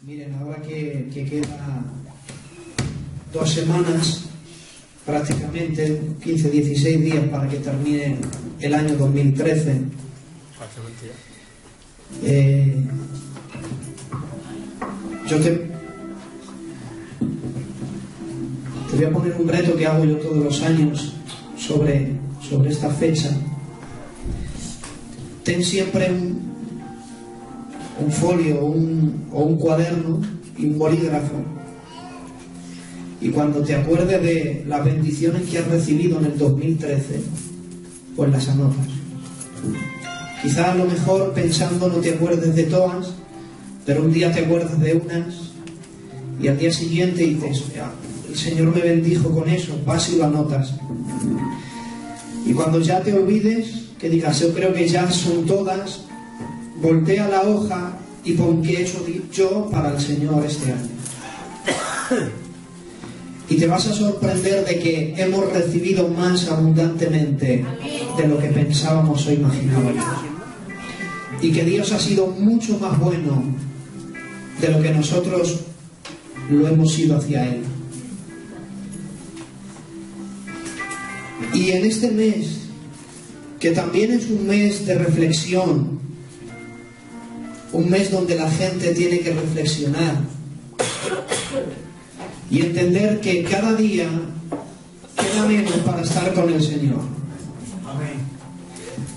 Miren, ahora que queda 2 semanas, prácticamente 15-16 días para que termine el año 2013, yo te voy a poner un reto que hago yo todos los años sobre esta fecha. Ten siempre un folio o un cuaderno y un bolígrafo, y cuando te acuerdes de las bendiciones que has recibido en el 2013, pues las anotas. Quizás a lo mejor pensando no te acuerdes de todas, pero un día te acuerdas de unas y al día siguiente dices: el Señor me bendijo con eso, vas y lo anotas. Y cuando ya te olvides, que digas: yo creo que ya son todas, voltea la hoja y pon qué he hecho yo para el Señor este año. Y te vas a sorprender de que hemos recibido más abundantemente de lo que pensábamos o imaginábamos. Y que Dios ha sido mucho más bueno de lo que nosotros lo hemos sido hacia Él. Y en este mes, que también es un mes de reflexión, un mes donde la gente tiene que reflexionar y entender que cada día queda menos para estar con el Señor.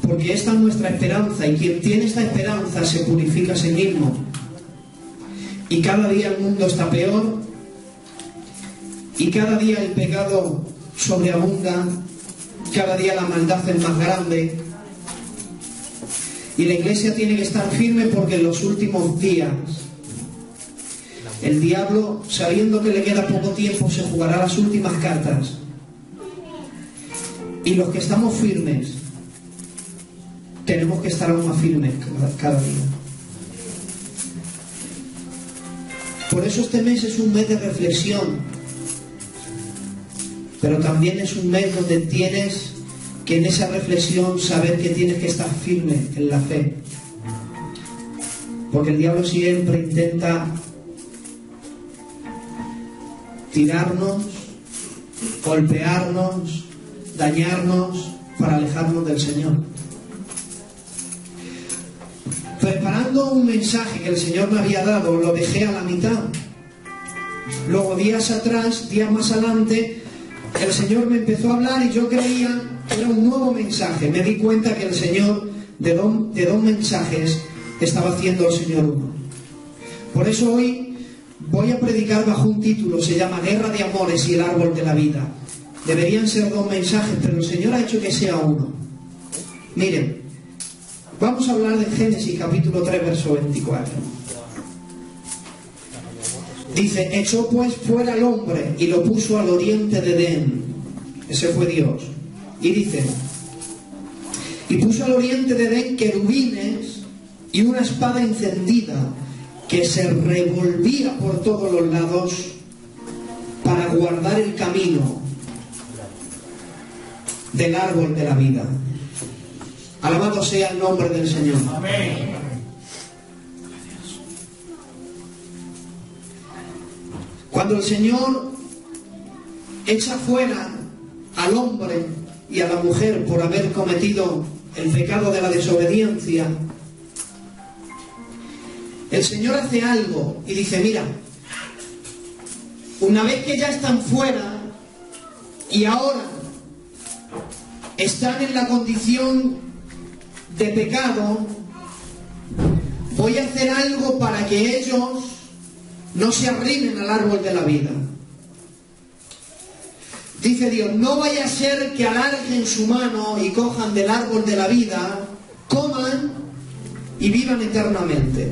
Porque esta es nuestra esperanza, y quien tiene esta esperanza se purifica a sí mismo. Y cada día el mundo está peor, y cada día el pecado sobreabunda, cada día la maldad es más grande, y la Iglesia tiene que estar firme, porque en los últimos días el diablo, sabiendo que le queda poco tiempo, se jugará las últimas cartas. Y los que estamos firmes tenemos que estar aún más firmes cada día. Por eso este mes es un mes de reflexión, pero también es un mes donde tienes que, en esa reflexión, saber que tienes que estar firme en la fe. Porque el diablo siempre intenta tirarnos, golpearnos, dañarnos para alejarnos del Señor. Preparando un mensaje que el Señor me había dado, lo dejé a la mitad. Luego, días atrás, días más adelante, el Señor me empezó a hablar y yo creía que era un nuevo mensaje. Me di cuenta que el Señor de dos mensajes estaba haciendo el Señor uno. Por eso hoy voy a predicar bajo un título, se llama Guerra de Amores y el Árbol de la Vida. Deberían ser 2 mensajes, pero el Señor ha hecho que sea uno. Miren, vamos a hablar de Génesis capítulo 3, verso 24. Dice: echó pues fuera al hombre y lo puso al oriente de Edén. Ese fue Dios. Y dice: y puso al oriente de Edén querubines y una espada encendida que se revolvía por todos los lados para guardar el camino del árbol de la vida. Alabado sea el nombre del Señor. Amén. Cuando el Señor echa fuera al hombre y a la mujer por haber cometido el pecado de la desobediencia, el Señor hace algo y dice: mira, una vez que ya están fuera y ahora están en la condición de pecado, voy a hacer algo para que ellos no se arrimen al árbol de la vida. Dice Dios: no vaya a ser que alarguen su mano y cojan del árbol de la vida, coman y vivan eternamente.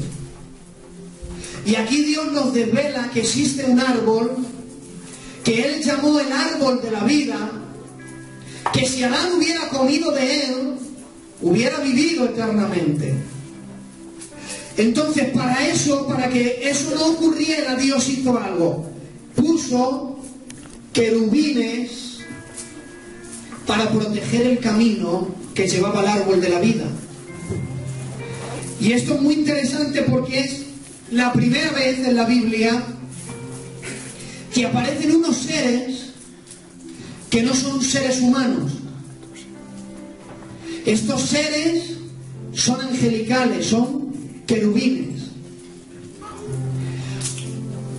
Y aquí Dios nos desvela que existe un árbol que Él llamó el árbol de la vida, que si Adán hubiera comido de él, hubiera vivido eternamente. Entonces, para que eso no ocurriera, Dios hizo algo. Puso querubines para proteger el camino que llevaba al árbol de la vida. Y esto es muy interesante porque es la primera vez en la Biblia que aparecen unos seres que no son seres humanos. Estos seres son angelicales, son querubines.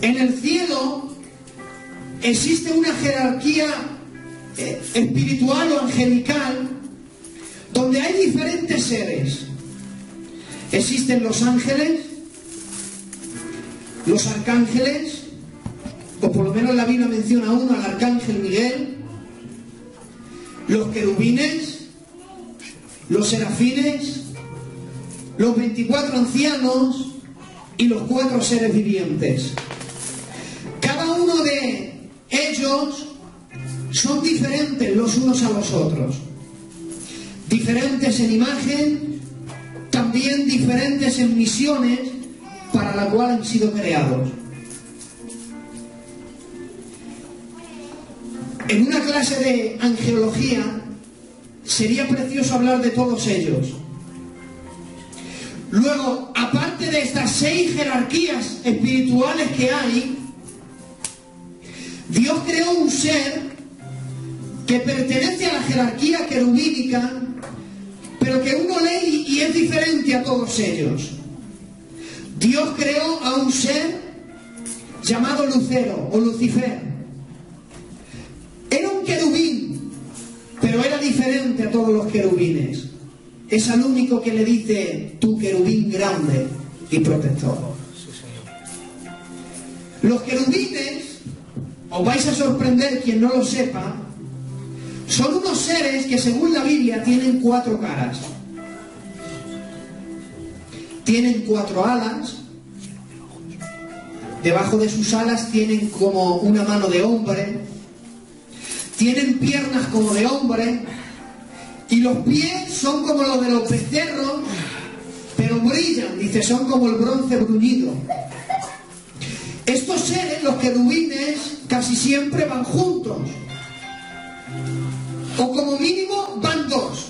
En el cielo existe una jerarquía espiritual o angelical donde hay diferentes seres. Existen los ángeles, los arcángeles, o por lo menos la Biblia menciona uno, al arcángel Miguel, los querubines, los serafines, los 24 ancianos y los 4 seres vivientes. Cada uno de ellos son diferentes los unos a los otros, diferentes en imagen, también diferentes en misiones para la cual han sido creados. En una clase de angelología sería precioso hablar de todos ellos. Luego, aparte de estas 6 jerarquías espirituales que hay, Dios creó un ser que pertenece a la jerarquía querubínica, pero que uno lee y es diferente a todos ellos. Dios creó a un ser llamado Lucero o Lucifer. Era un querubín, pero era diferente a todos los querubines. Es al único que le dice: tu querubín grande y protector. Los querubines, os vais a sorprender quien no lo sepa, son unos seres que según la Biblia tienen 4 caras. Tienen 4 alas. Debajo de sus alas tienen como una mano de hombre. Tienen piernas como de hombre. Y los pies son como los de los becerros, pero brillan, dice, son como el bronce bruñido. Estos seres, los querubines, casi siempre van juntos. O como mínimo van 2.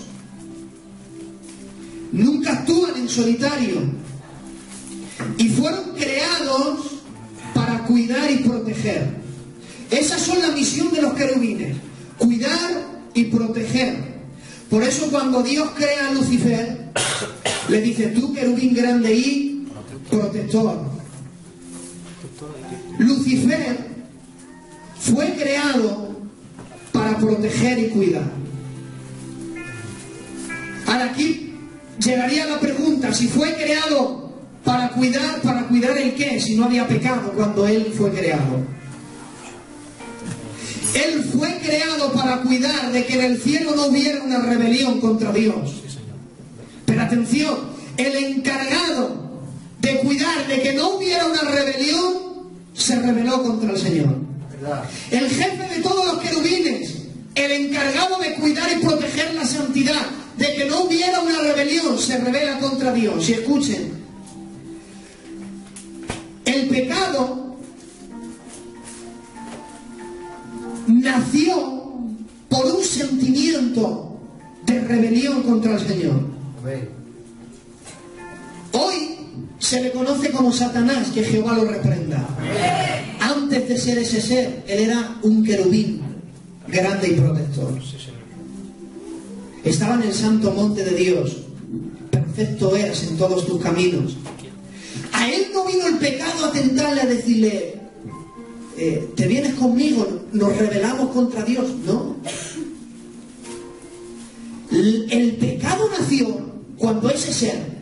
Nunca actúan en solitario. Y fueron creados para cuidar y proteger. Esas son la misión de los querubines: cuidar y proteger. Por eso cuando Dios crea a Lucifer, le dice: tú querubín grande y protector. Lucifer fue creado para proteger y cuidar. Ahora aquí llegaría la pregunta: si fue creado para cuidar el qué, si no había pecado cuando él fue creado. Él fue creado para cuidar de que en el cielo no hubiera una rebelión contra Dios. Pero atención, el encargado de cuidar de que no hubiera una rebelión se rebeló contra el Señor. El jefe de todos los querubines, el encargado de cuidar y proteger la santidad, de que no hubiera una rebelión, se rebela contra Dios. Y escuchen, el pecado nació por un sentimiento de rebelión contra el Señor. Hoy se le conoce como Satanás, que Jehová lo reprenda. Antes de ser ese ser, él era un querubín grande y protector. Estaba en el santo monte de Dios. Perfecto eras en todos tus caminos. A él no vino el pecado a tentarle, a decirle: ¿te vienes conmigo? ¿Nos rebelamos contra Dios? No. El pecado nació cuando ese ser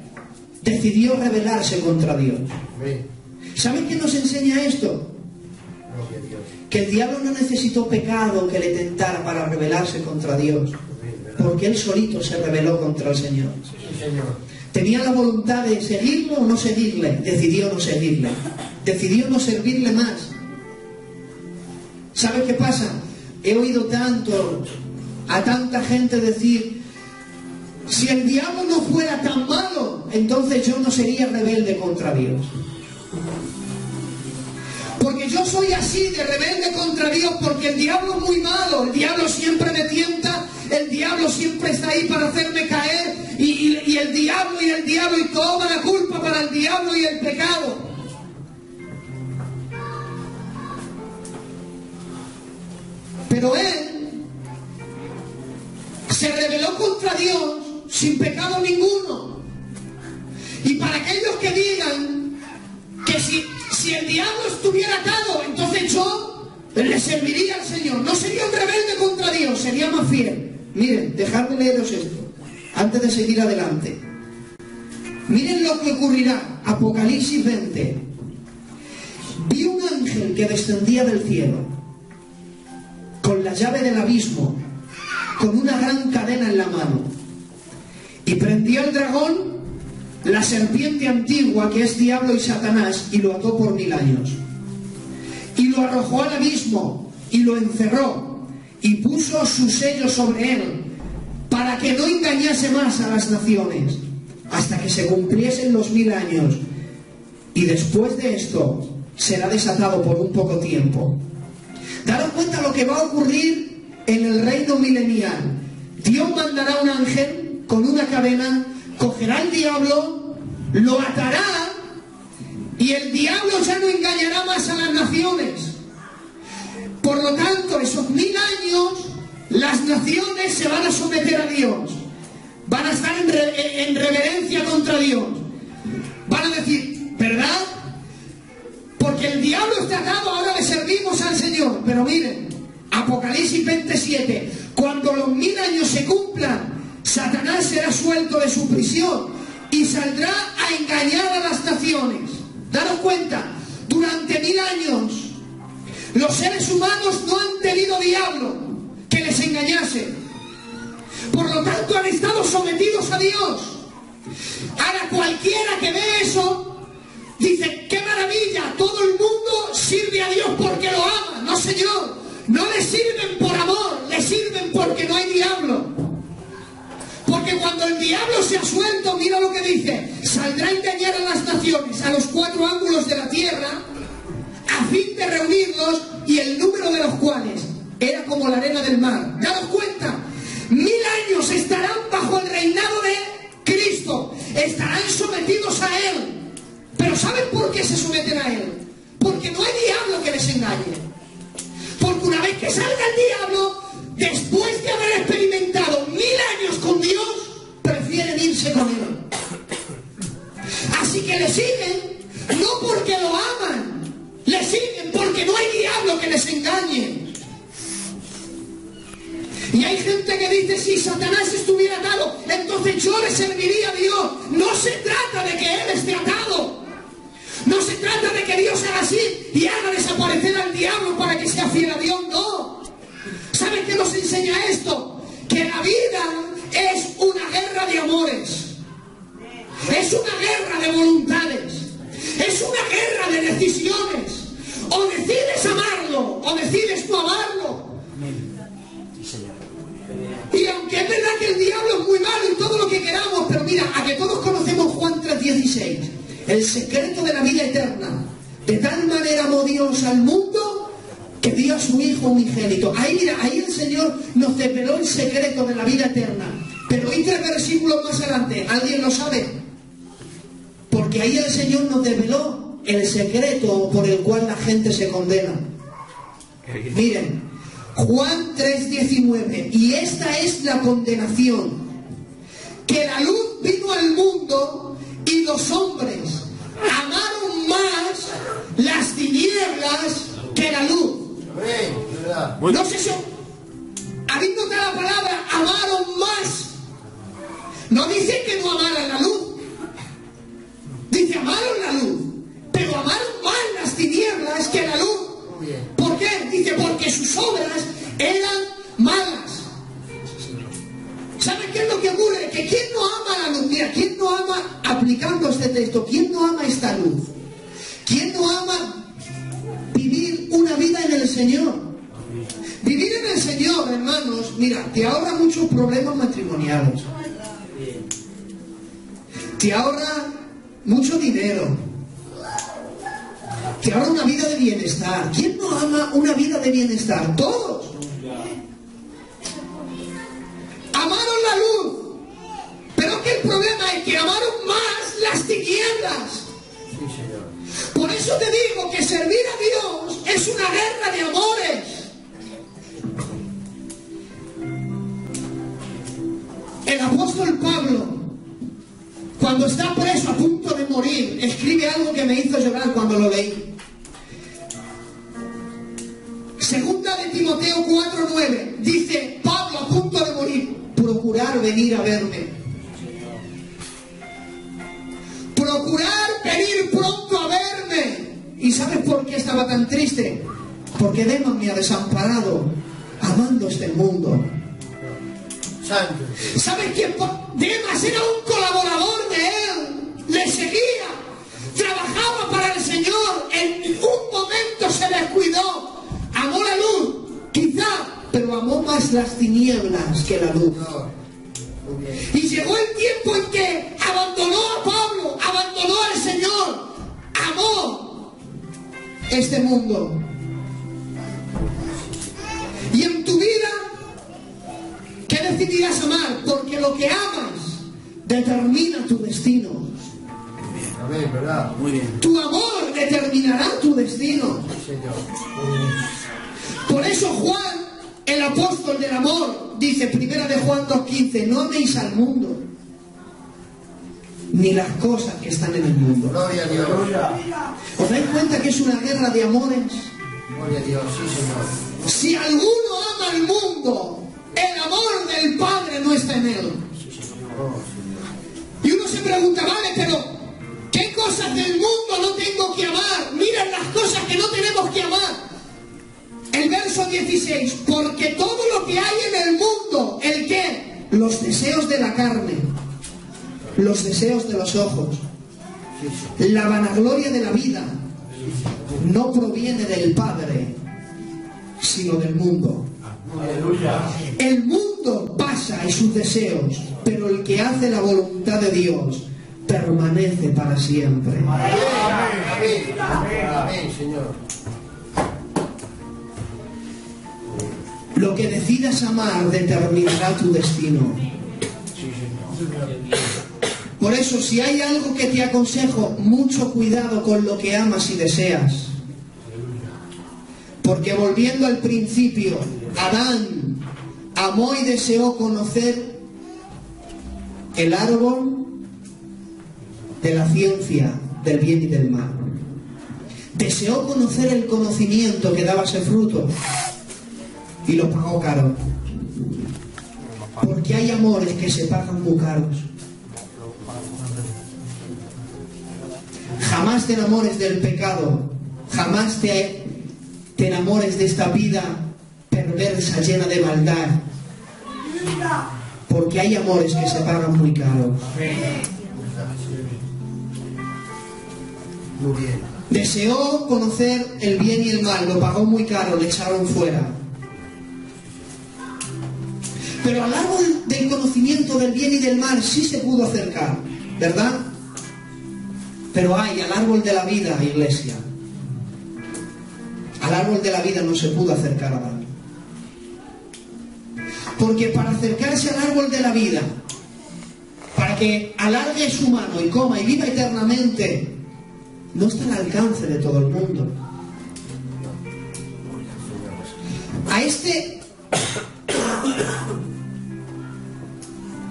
decidió rebelarse contra Dios. ¿Saben qué nos enseña esto? Que el diablo no necesitó pecado que le tentara para rebelarse contra Dios, porque él solito se rebeló contra el Señor. Tenía la voluntad de seguirlo o no seguirle. Decidió no seguirle. Decidió no servirle más. ¿Sabes qué pasa? He oído tanto a tanta gente decir: si el diablo no fuera tan malo, entonces yo no sería rebelde contra Dios. Porque yo soy así de rebelde contra Dios, porque el diablo es muy malo, el diablo siempre me tienta, el diablo siempre está ahí para hacerme caer, y el diablo, y toda la culpa para el diablo y el pecado. Pero él se rebeló contra Dios sin pecado ninguno. Y para aquellos que digan que si el diablo estuviera atado, entonces yo le serviría al Señor. No sería un rebelde contra Dios, sería más fiel. Miren, dejadme leeros esto antes de seguir adelante. Miren lo que ocurrirá. Apocalipsis 20. Vi un ángel que descendía del cielo con la llave del abismo, con una gran cadena en la mano, y prendió al dragón, la serpiente antigua, que es diablo y Satanás, y lo ató por 1000 años, y lo arrojó al abismo y lo encerró, y puso su sello sobre él, para que no engañase más a las naciones, hasta que se cumpliesen los 1000 años, y después de esto será desatado por un poco tiempo. Daros cuenta lo que va a ocurrir en el reino milenial. Dios mandará un ángel con una cadena, cogerá al diablo, lo atará, y el diablo ya no engañará más a las naciones. Por lo tanto, esos 1000 años, las naciones se van a someter a Dios, van a estar en reverencia contra Dios, van a decir, ¿verdad? Porque el diablo está atado, ahora le servimos al Señor. Pero miren, Apocalipsis 27, cuando los 1000 años se cumplan, Satanás será suelto de su prisión y saldrá a engañar a las naciones. Daros cuenta, durante 1000 años los seres humanos no han tenido diablo que les engañase. Por lo tanto, han estado sometidos a Dios. Ahora, cualquiera que ve eso dice, ¡qué maravilla! Todo el mundo sirve a Dios porque lo ama. No, señor, no le sirven por amor, le sirven porque no hay diablo. Porque cuando el diablo se ha suelto, mira lo que dice, saldrá a engañar a las naciones, a los 4 ángulos de la tierra, a fin de reunirlos, y el número de los cuales era como la arena del mar. Daos cuenta, 1000 años estarán bajo el reinado de Cristo, estarán sometidos a Él. Pero ¿saben por qué se someten a Él? Porque no hay diablo que les engañe. Porque una vez que salga el diablo, después de haber experimentado 1000 años con Dios, prefieren irse con Él. Así que le siguen, no porque lo aman, le siguen porque no hay diablo que les engañe. Y hay gente que dice, si Satanás estuviera atado, entonces yo le serviría a Dios. No se trata de que Él esté atado. No se trata de que Dios haga así y haga desaparecer al diablo para que sea fiel a Dios, no. ¿Saben qué nos enseña esto? Que la vida es una guerra de amores. Es una guerra de voluntades. Es una guerra de decisiones. O decides amarlo, o decides no amarlo. Y aunque es verdad que el diablo es muy malo y todo lo que queramos, pero mira, a que todos conocemos Juan 3:16. El secreto de la vida eterna. De tal manera amó Dios al mundo que dio a su Hijo unigénito. Ahí mira, ahí el Señor nos desveló el secreto de la vida eterna. Pero hay 3 versículos más adelante. ¿Alguien lo sabe? Porque ahí el Señor nos desveló el secreto por el cual la gente se condena. Miren, Juan 3:19. Y esta es la condenación, que la luz vino al mundo y los hombres amaron más las tinieblas que la luz. No sé si habéis notado la palabra amaron más. No dice que no amaran la luz, dice amaron la luz, pero amaron más las tinieblas que la luz. ¿Por qué? Dice porque sus obras eran malas. ¿Saben qué es lo que ocurre? Que ¿quién no ama la luz? Mira, ¿quién no ama, aplicando este texto, quién no ama esta luz? ¿Quién no ama vivir una vida en el Señor? Vivir en el Señor, hermanos, mira, te ahorra muchos problemas matrimoniales. Te ahorra mucho dinero. Te ahorra una vida de bienestar. ¿Quién no ama una vida de bienestar? Todos. Amaron la luz, pero que el problema es que amaron más las tinieblas. Por eso te digo que servir a Dios es una guerra de amores. algo que me hizo llorar cuando lo leí. Segunda de Timoteo 4:9 dice Pablo a punto de morir: procurar venir a verme. Procurar venir pronto a verme. ¿Y sabes por qué estaba tan triste? Porque Demas me ha desamparado, amando este mundo. Santo. ¿Sabes quién? Demas era un colaborador de él, le seguía, trabajaba para el Señor, en un momento se descuidó, amó la luz, quizá, pero amó más las tinieblas que la luz. Y llegó el tiempo en que abandonó a Pablo, abandonó al Señor, amó este mundo. Y en tu vida, ¿qué decidirás amar? Porque lo que amas determina tu destino. Amén, ¿verdad? Muy bien. Tu amor determinará tu destino. Señor. Por eso Juan, el apóstol del amor, dice, primera de Juan 2:15, no améis al mundo, ni las cosas que están en el mundo. Gloria a Dios. ¿Os dais cuenta que es una guerra de amores? Gloria a Dios, sí, Señor. Si alguno ama al mundo, el amor del Padre no está en él. Y uno se pregunta, vale, pero ¿qué cosas del mundo no tengo que amar? Miren las cosas que no tenemos que amar. El verso 16, porque todo lo que hay en el mundo, ¿el qué? Los deseos de la carne, los deseos de los ojos, la vanagloria de la vida, no proviene del Padre, sino del mundo. Aleluya. El mundo pasa y sus deseos, pero el que hace la voluntad de Dios permanece para siempre. Amén. Amén, Señor. Lo que decidas amar determinará tu destino. Por eso, si hay algo que te aconsejo, mucho cuidado con lo que amas y deseas. Porque volviendo al principio, Adán amó y deseó conocer el árbol de la ciencia del bien y del mal. Deseó conocer el conocimiento que daba ese fruto y lo pagó caro. Porque hay amores que se pagan muy caros. Jamás te enamores del pecado, jamás te enamores de esta vida perversa, llena de maldad, porque hay amores que se pagan muy caros. Muy bien. Deseó conocer el bien y el mal, lo pagó muy caro, le echaron fuera. Pero al árbol del conocimiento del bien y del mal sí se pudo acercar, ¿verdad? Pero hay al árbol de la vida, iglesia. Al árbol de la vida no se pudo acercar a Adán. Porque para acercarse al árbol de la vida, para que alargue su mano y coma y viva eternamente, no está al alcance de todo el mundo.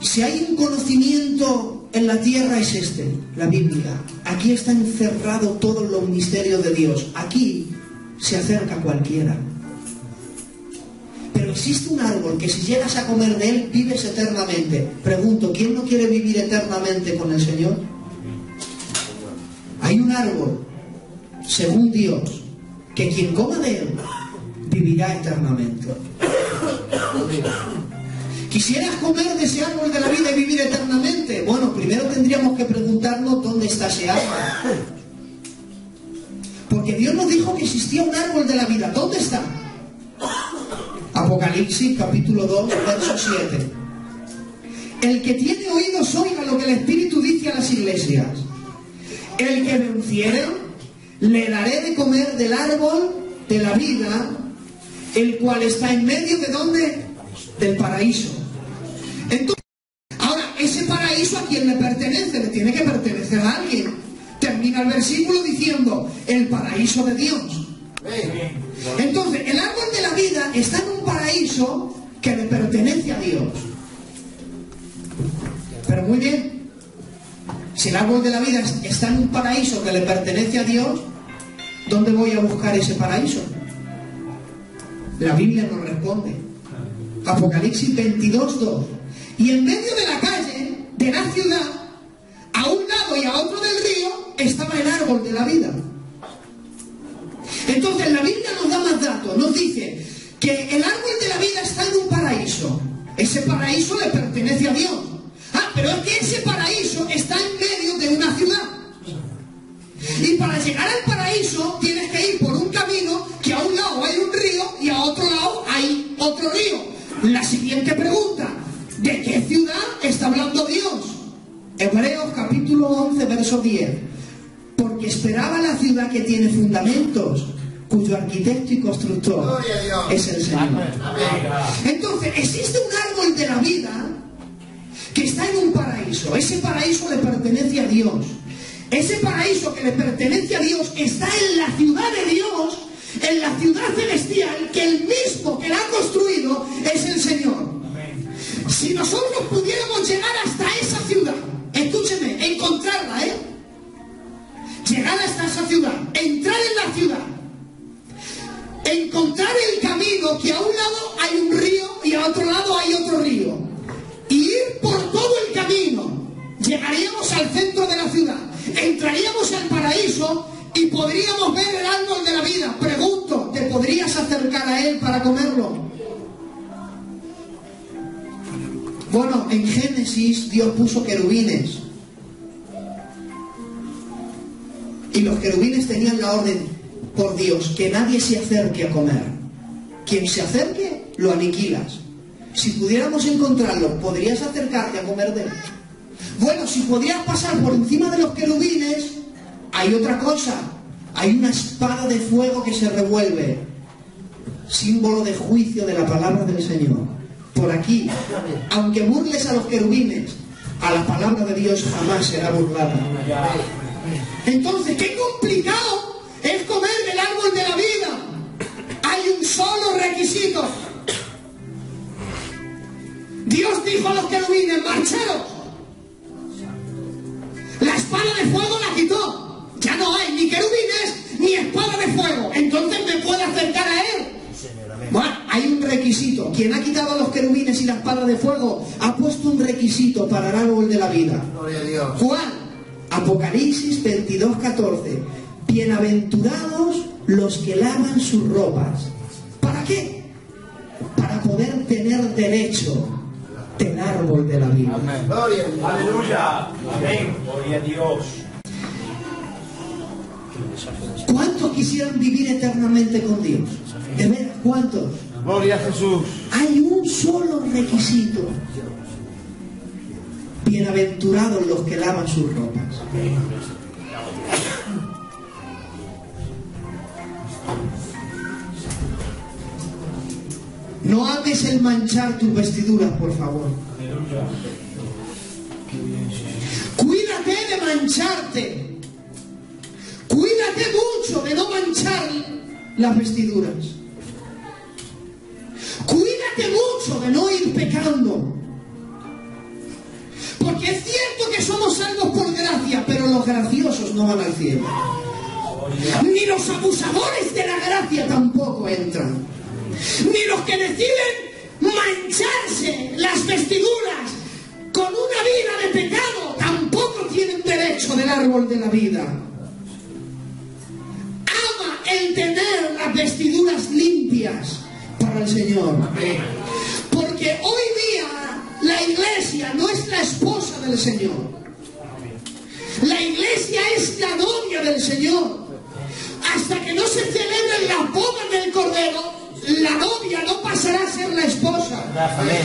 Si hay un conocimiento en la tierra es la Biblia. Aquí está encerrado todos los misterios de Dios. Aquí se acerca cualquiera. Pero existe un árbol que si llegas a comer de él, vives eternamente. Pregunto, ¿quién no quiere vivir eternamente con el Señor? Hay un árbol, según Dios, que quien coma de él, vivirá eternamente. ¿Quisieras comer de ese árbol de la vida y vivir eternamente? Bueno, primero tendríamos que preguntarnos dónde está ese árbol. Porque Dios nos dijo que existía un árbol de la vida. ¿Dónde está? Apocalipsis capítulo 2, verso 7. El que tiene oídos oiga lo que el Espíritu dice a las iglesias. El que venciere, le daré de comer del árbol de la vida, el cual está en medio de ¿dónde? Del paraíso. Entonces, ahora, ese paraíso ¿a quién le pertenece? Le tiene que pertenecer a alguien. Termina el versículo diciendo, el paraíso de Dios. Entonces, el árbol de la vida está en un paraíso que le pertenece a Dios. Pero muy bien, Si el árbol de la vida está en un paraíso que le pertenece a Dios, ¿dónde voy a buscar ese paraíso? La Biblia nos responde. Apocalipsis 22:2. Y en medio de la calle, de la ciudad, a un lado y a otro del río, estaba el árbol de la vida. Entonces la Biblia nos da más datos. Nos dice que el árbol de la vida está en un paraíso. Ese paraíso le pertenece a Dios. Pero es que ese paraíso está en medio de una ciudad. Y para llegar al paraíso tienes que ir por un camino que a un lado hay un río y a otro lado hay otro río. La siguiente pregunta: ¿de qué ciudad está hablando Dios? Hebreos capítulo 11, verso 10. Porque esperaba la ciudad que tiene fundamentos, cuyo arquitecto y constructor es el Señor. Entonces, existe un árbol de la vida que está en un paraíso. Ese paraíso le pertenece a Dios. Ese paraíso que le pertenece a Dios está en la ciudad de Dios, en la ciudad celestial, que el mismo que la ha construido es el Señor. Si nosotros pudiéramos llegar hasta esa ciudad, escúcheme, encontrarla, llegar hasta esa ciudad, entrar en la ciudad, encontrar el camino, que a un lado hay un río y a otro lado hay otro río, y ir por todo el camino, llegaríamos al centro de la ciudad, entraríamos al paraíso y podríamos ver el árbol de la vida. Pregunto, ¿te podrías acercar a él para comerlo? Bueno, en Génesis Dios puso querubines. Y los querubines tenían la orden por Dios que nadie se acerque a comer. Quien se acerque, lo aniquilas. Si pudiéramos encontrarlo, ¿podrías acercarte a comer de él? Bueno, si podrías pasar por encima de los querubines, hay otra cosa. Hay una espada de fuego que se revuelve, símbolo de juicio de la palabra del Señor. Por aquí, aunque burles a los querubines, a la palabra de Dios jamás será burlada. Entonces, qué complicado es comer del árbol de la vida. Hay un solo requisito. Dios dijo a los querubines: marcharos. La espada de fuego la quitó. Ya no hay ni querubines ni espada de fuego. Entonces me puedo acercar a él. Bueno, hay un requisito. Quien ha quitado los querubines y la espada de fuego ha puesto un requisito para el árbol de la vida. ¿Cuál? Apocalipsis 22:14. Bienaventurados los que lavan sus ropas. ¿Para qué? Para poder tener derecho del árbol de la vida. Amén. Aleluya. Amén. Gloria a Dios. ¿Cuántos quisieran vivir eternamente con Dios? ¿De veras? ¿Cuántos? Gloria a Jesús. Hay un solo requisito. Bienaventurados los que lavan sus ropas. No ames el manchar tus vestiduras, por favor. Cuídate de mancharte. Cuídate mucho de no manchar las vestiduras. Cuídate mucho de no ir pecando. Porque es cierto que somos salvos por gracia, pero los graciosos no van al cielo. Ni los abusadores de la gracia tampoco entran. Ni los que deciden mancharse las vestiduras con una vida de pecado tampoco tienen derecho del árbol de la vida. Ama el tener las vestiduras limpias para el Señor. Porque hoy día la iglesia no es la esposa del Señor. La iglesia es la novia del Señor. Hasta que no se celebren las bodas del Cordero, la novia no pasará a ser la esposa.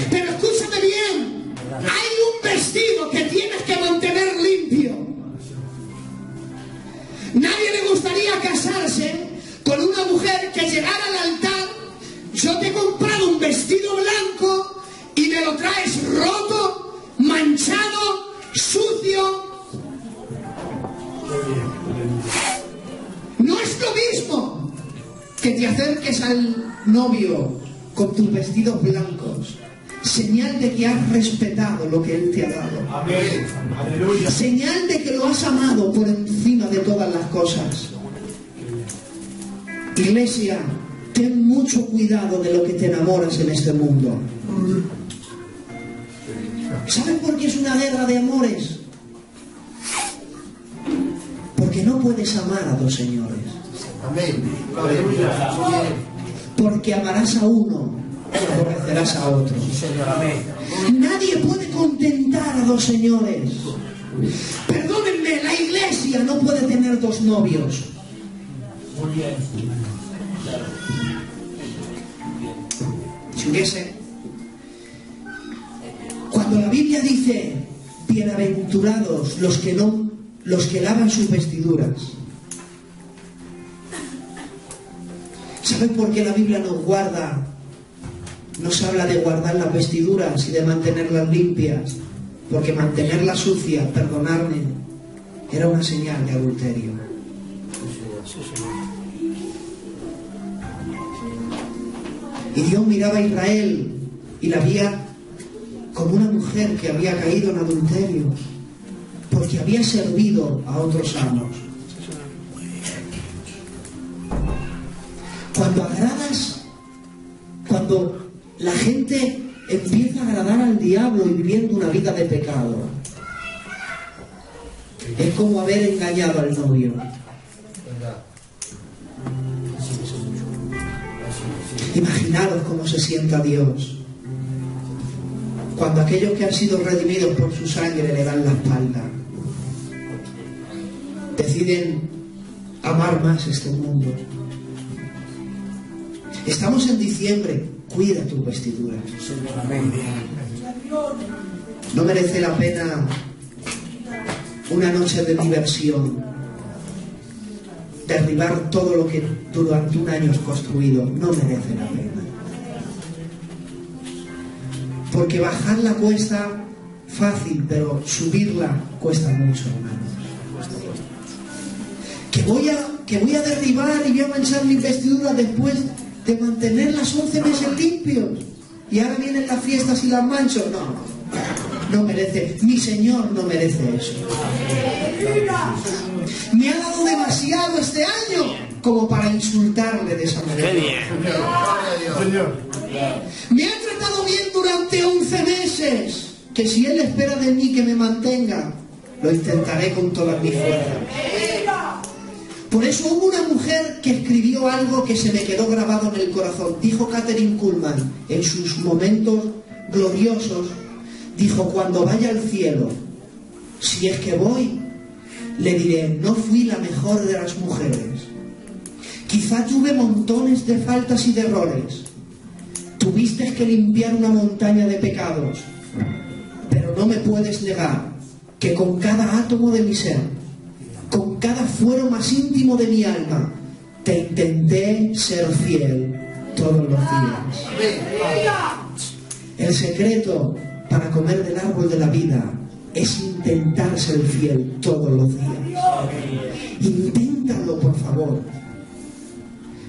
Pero escúchame bien, hay un vestido que tienes que mantener limpio. Nadie le gustaría casarse con una mujer que llegara al altar: yo te he comprado un vestido blanco y me lo traes roto, manchado, sucio. No es lo mismo que te acerques al novio con tus vestidos blancos, Señal de que has respetado lo que Él te ha dado. Amén. Aleluya. Señal de que lo has amado por encima de todas las cosas. Iglesia, ten mucho cuidado de lo que te enamoras en este mundo. ¿Sabes por qué es una guerra de amores? Porque no puedes amar a dos señores. Amén. Aleluya. Porque amarás a uno y aborrecerás a otro. Nadie puede contentar a dos señores. Perdónenme, la iglesia no puede tener dos novios. Muy bien. Si hubiese... Cuando la Biblia dice, bienaventurados los que lavan sus vestiduras. ¿Sabes por qué la Biblia nos habla de guardar las vestiduras y de mantenerlas limpias? Porque mantenerlas sucias, perdonarme, era una señal de adulterio. Y Dios miraba a Israel y la veía como una mujer que había caído en adulterio, porque había servido a otros amos. Cuando la gente empieza a agradar al diablo y viviendo una vida de pecado, es como haber engañado al novio. Imaginaros cómo se sienta Dios cuando aquellos que han sido redimidos por su sangre le dan la espalda, deciden amar más este mundo. Estamos en diciembre, cuida tus vestiduras. No merece la pena una noche de diversión, derribar todo lo que durante un año has construido. No merece la pena. Porque bajarla cuesta fácil, pero subirla cuesta mucho, hermanos. Que voy a derribar y voy a manchar mis vestiduras después de mantener las 11 meses limpios. Y ahora vienen las fiestas y las mancho. No merece. Mi Señor no merece eso. Me ha dado demasiado este año como para insultarle de esa manera. ¡Qué bien! Señor. Me ha tratado bien durante 11 meses. Que si Él espera de mí que me mantenga, lo intentaré con todas mis fuerzas. Por eso hubo una mujer que escribió algo que se me quedó grabado en el corazón. Dijo Kathryn Kuhlman en sus momentos gloriosos, dijo: cuando vaya al cielo, si es que voy, le diré, no fui la mejor de las mujeres. Quizá tuve montones de faltas y de errores. Tuviste que limpiar una montaña de pecados. Pero no me puedes negar que con cada átomo de mi ser, con cada fuero más íntimo de mi alma, te intenté ser fiel todos los días. El secreto para comer del árbol de la vida es intentar ser fiel todos los días. Inténtalo, por favor.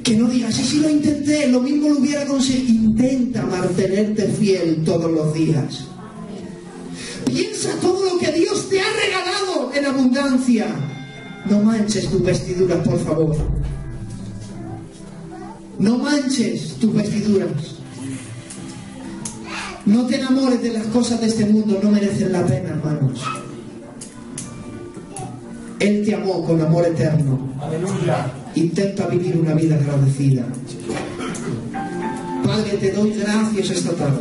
Que no digas, si lo intenté, lo mismo lo hubiera conseguido. Intenta mantenerte fiel todos los días. Piensa todo lo que Dios te ha regalado en abundancia. No manches tus vestiduras, por favor. No manches tus vestiduras. No te enamores de las cosas de este mundo, no merecen la pena, hermanos. Él te amó con amor eterno. Aleluya. Intenta vivir una vida agradecida. Padre, te doy gracias esta tarde.